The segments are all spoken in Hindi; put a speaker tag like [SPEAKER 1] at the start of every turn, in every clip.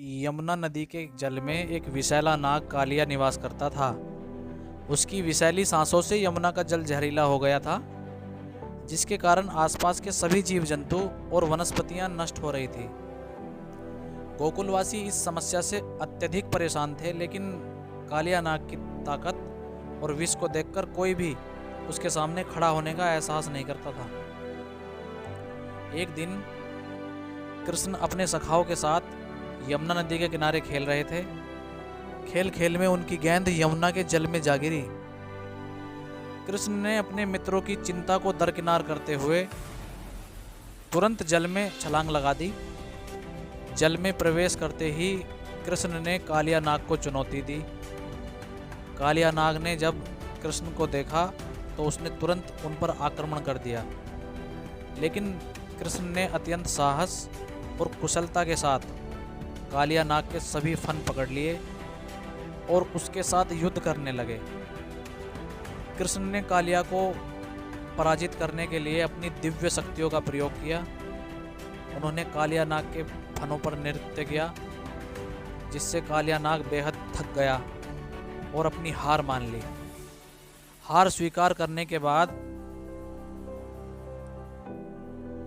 [SPEAKER 1] यमुना नदी के जल में एक विषैला नाग कालिया निवास करता था। उसकी विषैली सांसों से यमुना का जल जहरीला हो गया था, जिसके कारण आसपास के सभी जीव जंतु और वनस्पतियां नष्ट हो रही थी। गोकुलवासी इस समस्या से अत्यधिक परेशान थे, लेकिन कालिया नाग की ताकत और विष को देखकर कोई भी उसके सामने खड़ा होने का एहसास नहीं करता था। एक दिन कृष्ण अपने सखाओं के साथ यमुना नदी के किनारे खेल रहे थे। खेल खेल में उनकी गेंद यमुना के जल में जा गिरी। कृष्ण ने अपने मित्रों की चिंता को दरकिनार करते हुए तुरंत जल में छलांग लगा दी। जल में प्रवेश करते ही कृष्ण ने कालिया नाग को चुनौती दी। कालिया नाग ने जब कृष्ण को देखा तो उसने तुरंत उन पर आक्रमण कर दिया, लेकिन कृष्ण ने अत्यंत साहस और कुशलता के साथ कालिया नाग के सभी फन पकड़ लिए और उसके साथ युद्ध करने लगे। कृष्ण ने कालिया को पराजित करने के लिए अपनी दिव्य शक्तियों का प्रयोग किया। उन्होंने कालिया नाग के फनों पर नृत्य किया, जिससे कालिया नाग बेहद थक गया और अपनी हार मान ली। हार स्वीकार करने के बाद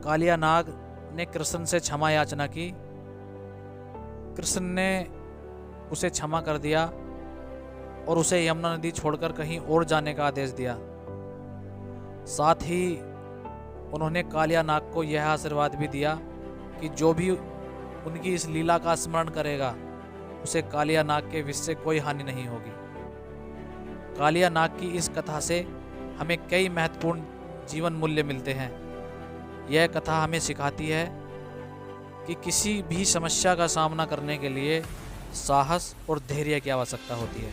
[SPEAKER 1] कालिया नाग ने कृष्ण से क्षमा याचना की। कृष्ण ने उसे क्षमा कर दिया और उसे यमुना नदी छोड़कर कहीं और जाने का आदेश दिया। साथ ही उन्होंने कालिया नाग को यह आशीर्वाद भी दिया कि जो भी उनकी इस लीला का स्मरण करेगा उसे कालिया नाग के विष से कोई हानि नहीं होगी। कालिया नाग की इस कथा से हमें कई महत्वपूर्ण जीवन मूल्य मिलते हैं। यह कथा हमें सिखाती है कि किसी भी समस्या का सामना करने के लिए साहस और धैर्य की आवश्यकता होती है।